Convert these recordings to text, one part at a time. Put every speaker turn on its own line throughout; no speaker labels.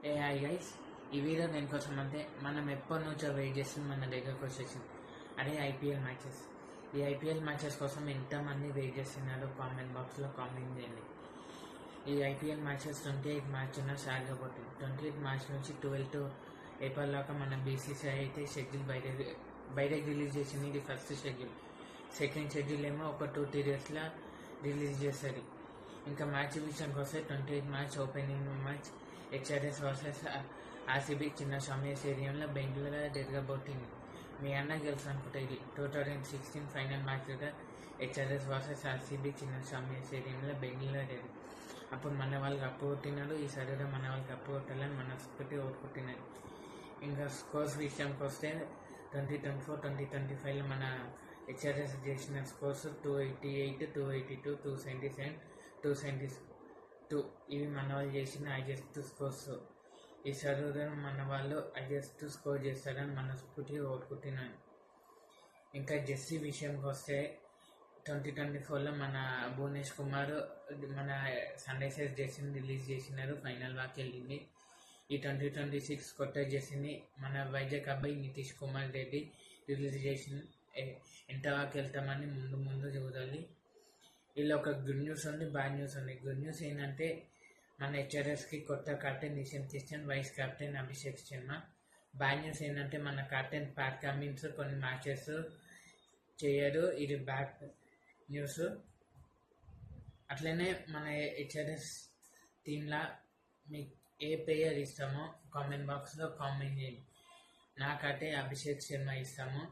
ఏ hi guys, ఈ video దేనికోసం అంటే మనం ఎప్పటి నుంచో వెయిట్ చేస్తుంది మన దగ్గరకు వచ్చేసింది. అదే ఐపీఎల్ మ్యాచెస్. ఈ ఐపీఎల్ మ్యాచెస్ కోసం ఎంతమంది వెయిట్ చేస్తున్నారో కామెంట్ బాక్స్లో కామెంట్ చేయండి. ఈ ఐపీఎల్ మ్యాచెస్ 28 మ్యాచ్ ఉన్న స్టార్ట్ కాబోతుంది. 28 మ్యాచ్ నుంచి 12 ఏప్రిల్ దాకా మన బీసీసీఐ అయితే షెడ్యూల్ బయటకు రిలీజ్ చేసింది. ఇది ఫస్ట్ షెడ్యూల్. సెకండ్ షెడ్యూల్ ఏమో ఒక 2-3 డేస్లో రిలీజ్ చేస్తుంది. ఇంకా మ్యాచ్ విషయానికి వస్తే 28 match opening match HRS versus RCB Chinnaswamy స్టేడియంలో బెంగళూరులో జరగబోతుంది. మీ అన్న గెలుసు అనుకుంటే ఇది 2016 ఫైనల్ మ్యాచ్గా హెచ్ఆర్ఎస్ వర్సెస్ ఆర్సీబీ చిన్నస్వామి స్టేడియంలో బెంగళూరులో జరిగింది. అప్పుడు మన వాళ్ళు కప్పు కొట్టినాడు. ఈసారి కూడా మన వాళ్ళు కప్పు కొట్టాలని మనస్ఫూర్తి ఓటుకొట్టినాడు. ఇంకా స్కోర్స్ విషయానికి వస్తే 2024, 2025లో మన హెచ్ఆర్ఎస్ చేసిన స్కోర్స్ 288, 282, 277, 272 ఇవి మన వాళ్ళు చేసిన హైయెస్ట్ స్కోర్స్. ఈసారి కూడా మన వాళ్ళు హైయెస్ట్ స్కోర్ చేస్తారని మనస్ఫూర్తిగా ఓటుకుంటున్నాను. ఇంకా జెర్సీ విషయానికి వస్తే 2024లో మన భువనేష్ కుమార్ మన సన్ రైజర్స్ జెర్సీని రిలీజ్ చేసినారు. ఫైనల్ వాకి వెళ్ళింది. ఈ 2026 కొత్త జెర్సీని మన వైజాగ్ అబ్బాయి నితీష్ కుమార్ రెడ్డి రిలీజ్ చేసిన ఎంత వాకి వెళ్తామని ముందు చూడాలి. ఇలా ఒక గుడ్ న్యూస్ ఉంది, బ్యాడ్ న్యూస్ ఉంది. గుడ్ న్యూస్ ఏంటంటే మన హెచ్ఆర్ఎస్కి కొత్త captain Nishan Kishan, vice captain Abhishek Sharma. Bad news ఏంటంటే మన కెప్టెన్ ప్యాట్ కమిన్స్ కొన్ని మ్యాచెస్ చేయరు. ఇది బ్యాడ్ న్యూస్. అట్లనే మన హెచ్ఆర్ఎస్ టీంలో మీకు ఏ ప్లేయర్ ఇస్తామో కామెంట్ బాక్స్లో కామెంట్ చేయండి. నాకైతే అభిషేక్ శర్మ ఇస్తాము.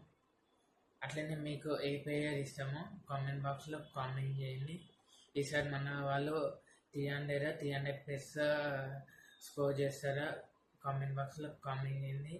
అట్లనే మీకు ఏ ప్లేయర్ ఇస్తామో కామెంట్ బాక్స్లో కామెంట్ చేయండి. ఈసారి మన వాళ్ళు 300+ స్కోర్ చేస్తారా కామెంట్ బాక్స్లో కామెంట్ చేయండి.